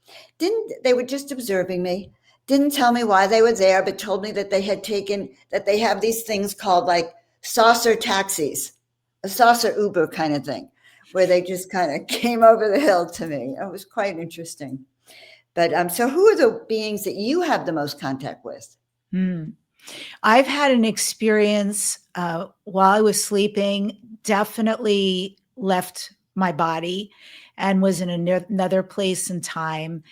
S1: They were just observing me, didn't tell me why they were there, but told me that they have these things called like saucer taxis, a saucer Uber kind of thing, where they just kind of came over the hill to me. It was quite interesting. But so who are the beings that you have the most contact with?
S4: I've had an experience while I was sleeping, definitely left my body and was in another place and time.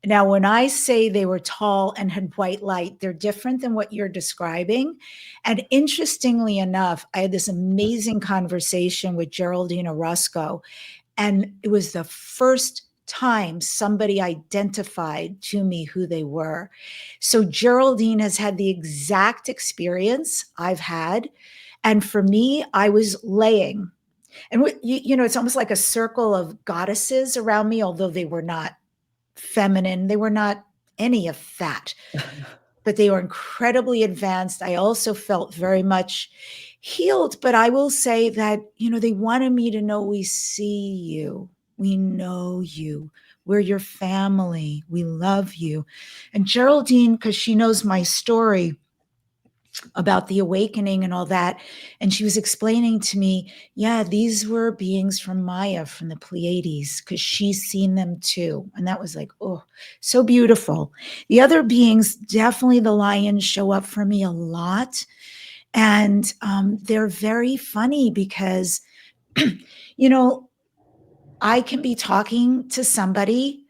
S4: Now, when I say they were tall and had white light, they're different than what you're describing. And interestingly enough, I had this amazing conversation with Geraldine Orozco, and it was the first time somebody identified to me who they were. So Geraldine has had the exact experience I've had. And for me, I was laying. And it's almost like a circle of goddesses around me, although they were not feminine. They were not any of that. But they were incredibly advanced. I also felt very much healed. But I will say that, they wanted me to know, we see you. We know you. We're your family. We love you. And Geraldine, because she knows my story about the awakening and all that, and she was explaining to me, yeah, these were beings from Maya, from the Pleiades, because she's seen them too. And that was like, oh, so beautiful. The other beings, definitely the lions show up for me a lot. And they're very funny because, I can be talking to somebody,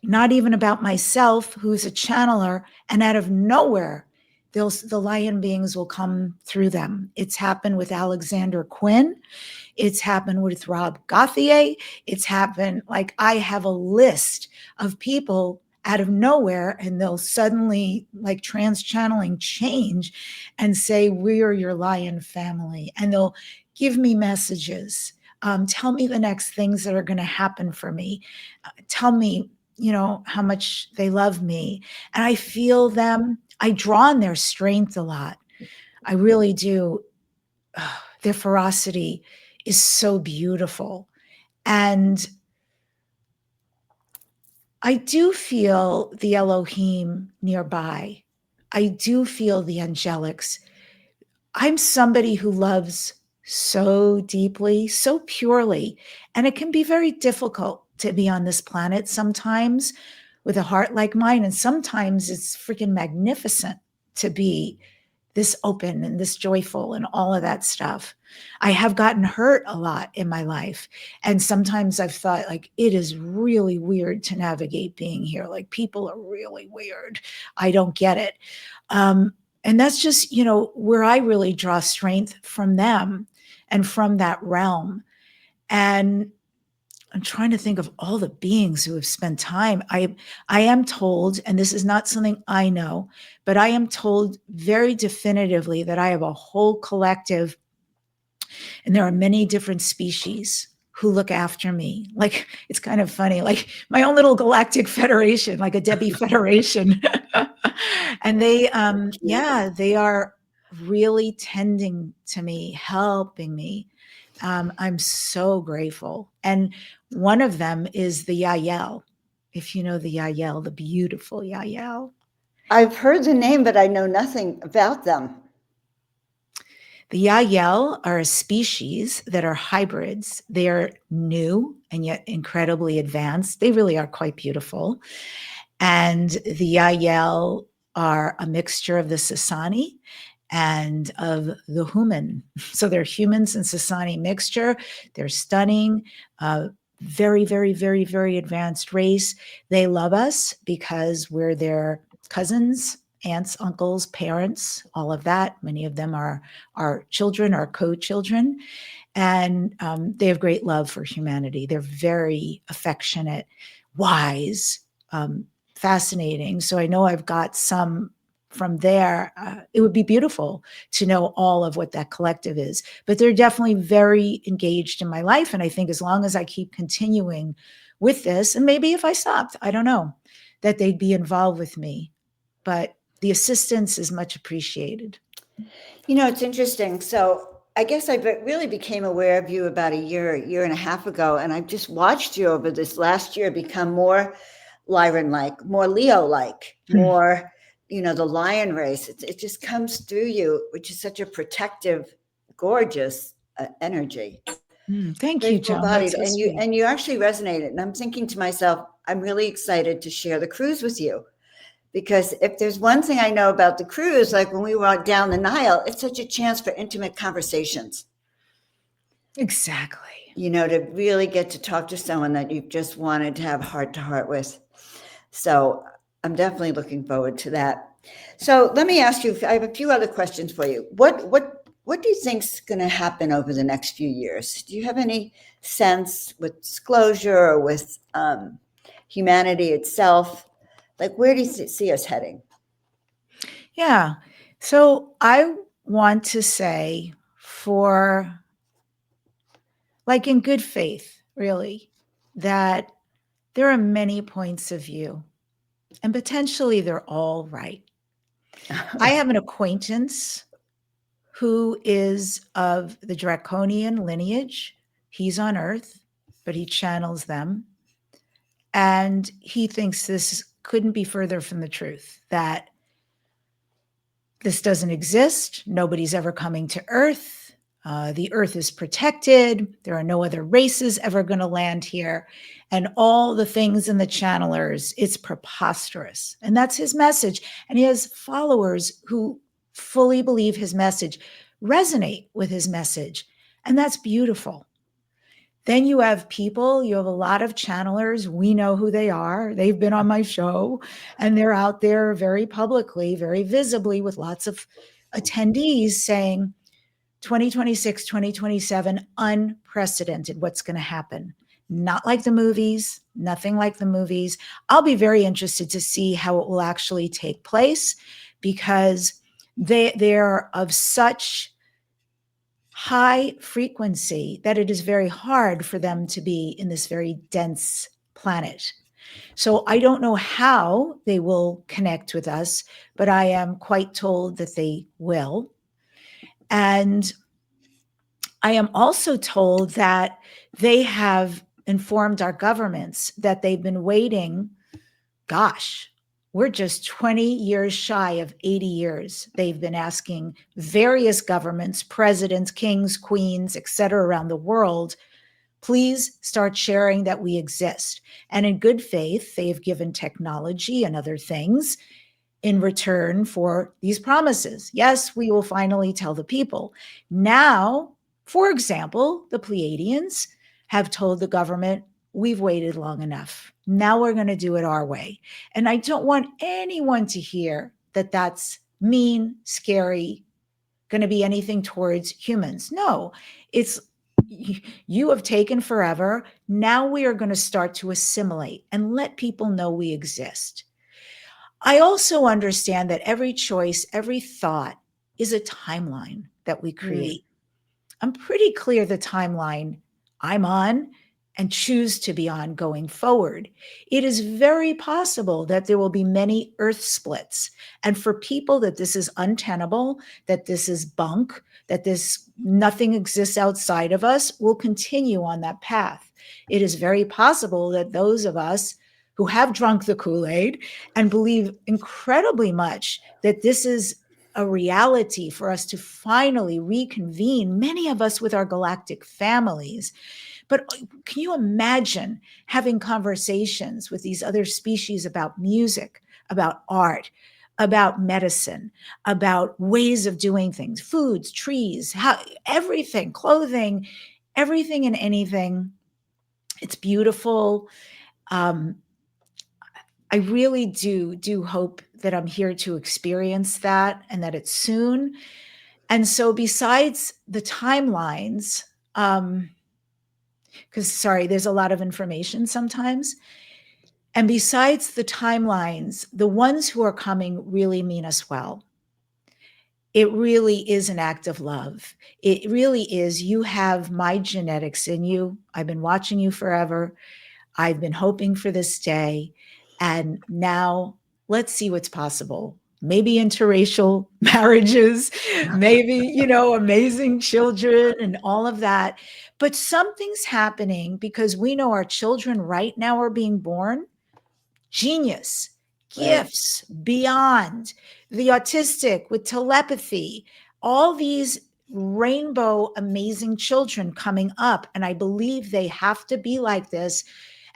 S4: not even about myself, who's a channeler, and out of nowhere, the lion beings will come through them. It's happened with Alexander Quinn. It's happened with Rob Gauthier. It's happened, like, I have a list of people out of nowhere, and they'll suddenly, like, trans-channeling change and say, we are your lion family. And they'll give me messages. Tell me the next things that are going to happen for me. Tell me, how much they love me. And I feel them. I draw on their strength a lot. I really do. Their ferocity is so beautiful. And I do feel the Elohim nearby. I do feel the angelics. I'm somebody who loves so deeply, so purely, and it can be very difficult to be on this planet sometimes with a heart like mine. And sometimes it's freaking magnificent to be this open and this joyful and all of that stuff. I have gotten hurt a lot in my life. And sometimes I've thought, like, it is really weird to navigate being here. Like, people are really weird. I don't get it. And that's just, where I really draw strength from them and from that realm. And I'm trying to think of all the beings who have spent time. I am told, and this is not something I know, but I am told very definitively that I have a whole collective, and there are many different species who look after me. Like, it's kind of funny, like my own little galactic federation, like a Debbi federation. And they, they are really tending to me, helping me. I'm so grateful. And one of them is the Yael. If you know the Yael, the beautiful Yael.
S1: I've heard the name, but I know nothing about them.
S4: The Yael are a species that are hybrids. They are new and yet incredibly advanced. They really are quite beautiful. And the Yael are a mixture of the Sasani and of the human. So they're humans and Sasani mixture. They're stunning, very, very, very, very advanced race. They love us because we're their cousins, aunts, uncles, parents, all of that. Many of them are our children, our co-children. And they have great love for humanity. They're very affectionate, wise, fascinating. So I know I've got some from there. It would be beautiful to know all of what that collective is, but they're definitely very engaged in my life. And I think as long as I keep continuing with this, and maybe if I stopped, I don't know, that they'd be involved with me, but the assistance is much appreciated.
S1: It's interesting. So I guess I really became aware of you about a year and a half ago, and I've just watched you over this last year become more Lyran-like, more Leo-like, more, the lion race. It just comes through you, which is such a protective, gorgeous energy.
S4: Thank you, Joan.
S1: Bodied, so and you actually resonated. And I'm thinking to myself, I'm really excited to share the cruise with you. Because if there's one thing I know about the cruise, like when we were down the Nile, it's such a chance for intimate conversations.
S4: Exactly.
S1: To really get to talk to someone that you've just wanted to have heart to heart with. So I'm definitely looking forward to that. So let me ask you, I have a few other questions for you. What do you think is going to happen over the next few years? Do you have any sense with disclosure or with humanity itself? Like, where do you see us heading?
S4: Yeah. So I want to say, for like in good faith, really, that there are many points of view and potentially they're all right. I have an acquaintance who is of the draconian lineage. He's on Earth, but he channels them. And he thinks this couldn't be further from the truth, that this doesn't exist. Nobody's ever coming to Earth. The Earth is protected. There are no other races ever going to land here. And all the things in the channelers, it's preposterous. And that's his message. And he has followers who fully believe his message, resonate with his message. And that's beautiful. Then you have a lot of channelers. We know who they are. They've been on my show and they're out there very publicly, very visibly with lots of attendees saying 2026, 2027, unprecedented what's going to happen. Not like the movies, nothing like the movies. I'll be very interested to see how it will actually take place because they're of such high frequency that it is very hard for them to be in this very dense planet. So I don't know how they will connect with us, but I am quite told that they will. And I am also told that they have informed our governments that they've been waiting, gosh, we're just 20 years shy of 80 years. They've been asking various governments, presidents, kings, queens, et cetera, around the world, please start sharing that we exist. And in good faith, they have given technology and other things. in return for these promises. Yes, we will finally tell the people. Now, for example, the Pleiadians have told the government, we've waited long enough. Now we're going to do it our way. And I don't want anyone to hear that that's mean, scary, going to be anything towards humans. No, it's you have taken forever. Now we are going to start to assimilate and let people know we exist. I also understand that every choice, every thought is a timeline that we create. I'm pretty clear the timeline I'm on and choose to be on going forward. It is very possible that there will be many earth splits. And for people that this is untenable, that this is bunk, that this nothing exists outside of us, will continue on that path. It is very possible that those of us who have drunk the Kool-Aid and believe incredibly much that this is a reality for us to finally reconvene, many of us with our galactic families. But can you imagine having conversations with these other species about music, about art, about medicine, about ways of doing things, foods, trees, how, everything, clothing, everything and anything. It's beautiful. I really do hope that I'm here to experience that and that it's soon. And so besides the timelines, because sorry, there's a lot of information sometimes. And besides the timelines, the ones who are coming really mean us well. It really is an act of love. It really is. You have my genetics in you. I've been watching you forever. I've been hoping for this day. And now let's see what's possible. Maybe interracial marriages, maybe, amazing children and all of that. But something's happening because we know our children right now are being born. Genius, gifts beyond, the autistic with telepathy, all these rainbow amazing children coming up. And I believe they have to be like this.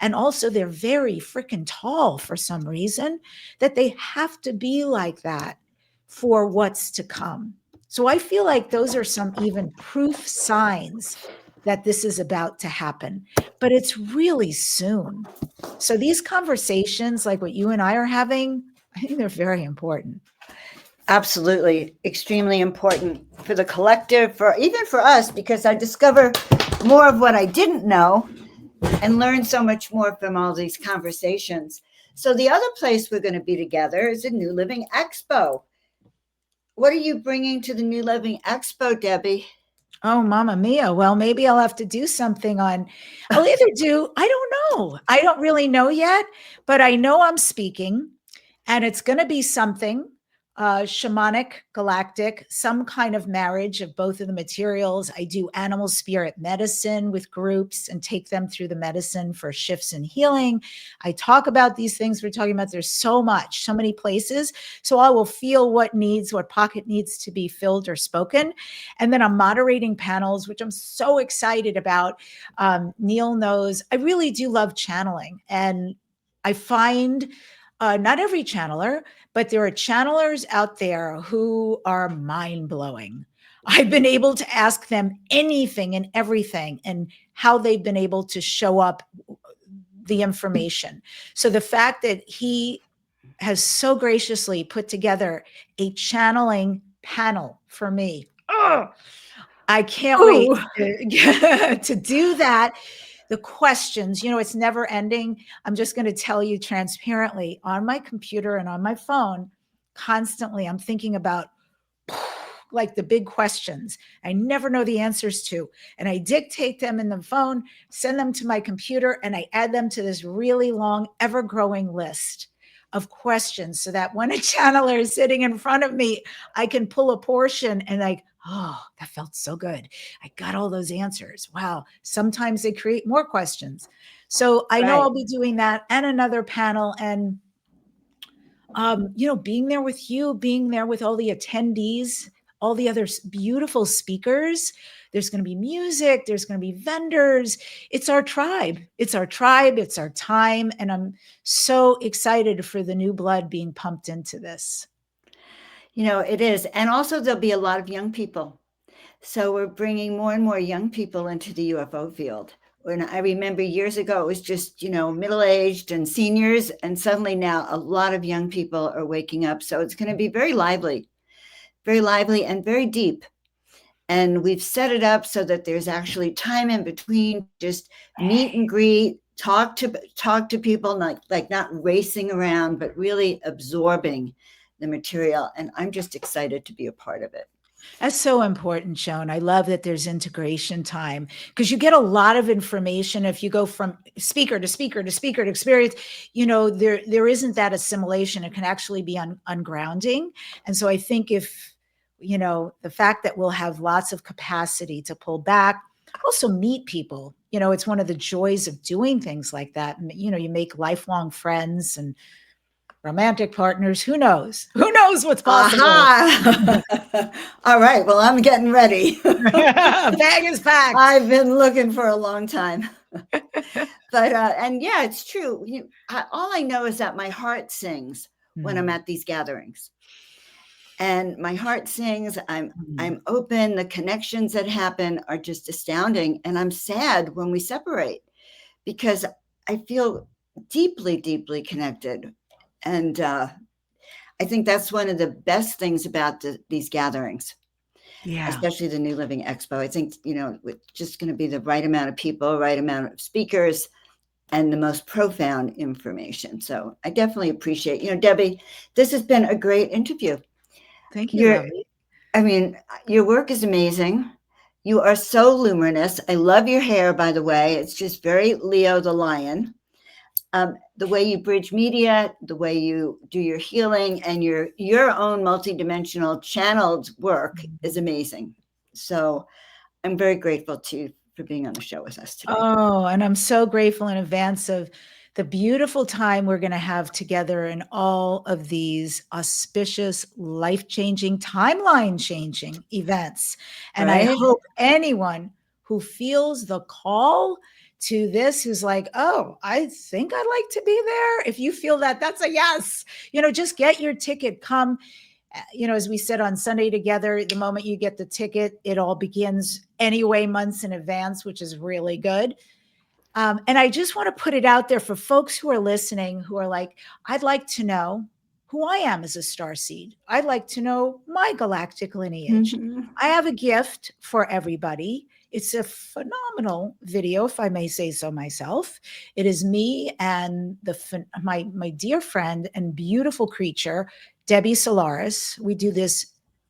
S4: And also they're very freaking tall for some reason, that they have to be like that for what's to come. So I feel like those are some even proof signs that this is about to happen, but it's really soon. So these conversations like what you and I are having, I think they're very important.
S1: Absolutely. Extremely important for the collective, for even for us, because I discover more of what I didn't know and learn so much more from all these conversations. So the other place we're going to be together is the New Living Expo. What are you bringing to the New Living Expo, Debbi?
S4: Oh, Mamma Mia. Well, maybe I'll have to do something on, I'll either do, I don't know. I don't really know yet, but I know I'm speaking and it's going to be something shamanic, galactic, some kind of marriage of both of the materials. I do animal spirit medicine with groups and take them through the medicine for shifts and healing. I talk about these things we're talking about. There's so much, so many places. So I will feel what pocket needs to be filled or spoken. And then I'm moderating panels, which I'm so excited about. Neil knows I really do love channeling. And I find not every channeler, but there are channelers out there who are mind-blowing. I've been able to ask them anything and everything and how they've been able to show up the information. So the fact that he has so graciously put together a channeling panel for me. Oh, I can't wait to do that. The questions, it's never ending. I'm just going to tell you transparently, on my computer and on my phone, constantly I'm thinking about like the big questions I never know the answers to. And I dictate them in the phone, send them to my computer, and I add them to this really long, ever-growing list of questions so that when a channeler is sitting in front of me, I can pull a portion and oh, that felt so good. I got all those answers. Wow. Sometimes they create more questions. So I know I'll be doing that and another panel and, being there with you, being there with all the attendees, all the other beautiful speakers There's going to be music. There's going to be vendors. It's our tribe. It's our tribe. It's our time. And I'm so excited for the new blood being pumped into this.
S1: You know, it is. And also there'll be a lot of young people. So we're bringing more and more young people into the UFO field. When I remember years ago, it was just, middle-aged and seniors. And suddenly now a lot of young people are waking up. So it's going to be very lively and very deep. And we've set it up so that there's actually time in between, just meet and greet, talk to people, not racing around, but really absorbing the material. And I'm just excited to be a part of it.
S4: That's so important, Joan. I love that there's integration time, because you get a lot of information if you go from speaker to speaker to speaker to experience. There isn't that assimilation. It can actually be ungrounding. And so I think if, the fact that we'll have lots of capacity to pull back, also meet people, it's one of the joys of doing things like that. And, you make lifelong friends and romantic partners. Who knows what's possible?
S1: All right. Well, I'm getting ready.
S4: Bag is packed.
S1: I've been looking for a long time. But, and yeah, it's true. All I know is that my heart sings when I'm at these gatherings. And my heart sings, I'm open. The connections that happen are just astounding. And I'm sad when we separate, because I feel deeply, deeply connected. And I think that's one of the best things about these gatherings, especially the New Living Expo. I think, it's just going to be the right amount of people, right amount of speakers, and the most profound information. So I definitely appreciate, Debbi, this has been a great interview.
S4: Thank you, Lovely.
S1: I mean, your work is amazing. You are so luminous. I love your hair, by the way. It's just very Leo the lion. The way you bridge media, the way you do your healing, and your own multidimensional channeled work is amazing. So I'm very grateful to you for being on the show with us today.
S4: Oh, and I'm so grateful in advance of the beautiful time we're going to have together in all of these auspicious, life-changing, timeline-changing events. And
S1: Right?
S4: I hope anyone who feels the call to this, who's like, oh, I think I'd like to be there. If you feel that, that's a yes. Just get your ticket. Come, as we said on Sunday together, the moment you get the ticket, it all begins anyway, months in advance, which is really good. And I just want to put it out there for folks who are listening, who are like, I'd like to know who I am as a starseed. I'd like to know my galactic lineage. I have a gift for everybody. It's a phenomenal video, if I may say so myself. It is me and my dear friend and beautiful creature, Debbi Solaris. We do this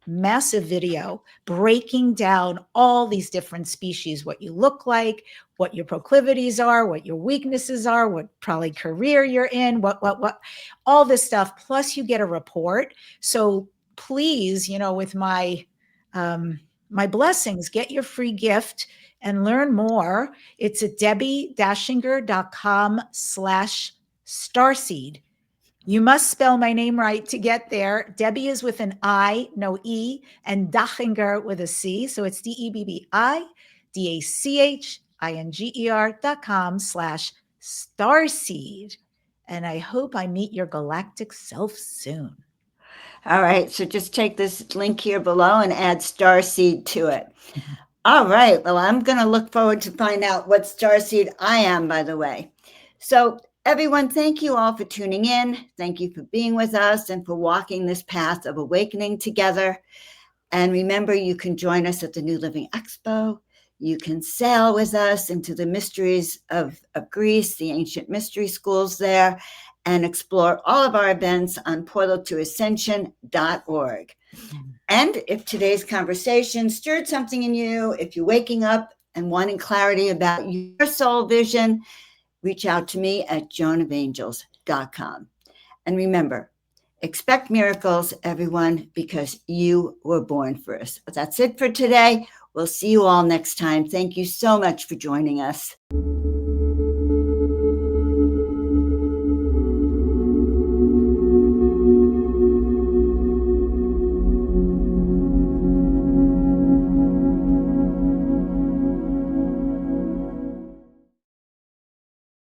S4: massive video breaking down all these different species, what you look like, what your proclivities are, what your weaknesses are, what probably career you're in, what, all this stuff. Plus you get a report. So please, with my blessings, get your free gift and learn more. It's at debbidachinger.com/starseed. You must spell my name right to get there. Debbi is with an I, no E, and Dachinger with a C. So it's DEBBIDACHINGER.com/starseed. And I hope I meet your galactic self soon.
S1: All right. So just take this link here below and add starseed to it. All right. Well, I'm going to look forward to find out what starseed I am, by the way. So everyone, thank you all for tuning in. Thank you for being with us and for walking this path of awakening together. And remember, you can join us at the New Living Expo. You can sail with us into the mysteries of Greece, the ancient mystery schools there, and explore all of our events on portaltoascension.org. And if today's conversation stirred something in you, if you're waking up and wanting clarity about your soul vision, reach out to me at joanofangels.com. And remember, expect miracles, everyone, because you were born for us. That's it for today. We'll see you all next time. Thank you so much for joining us.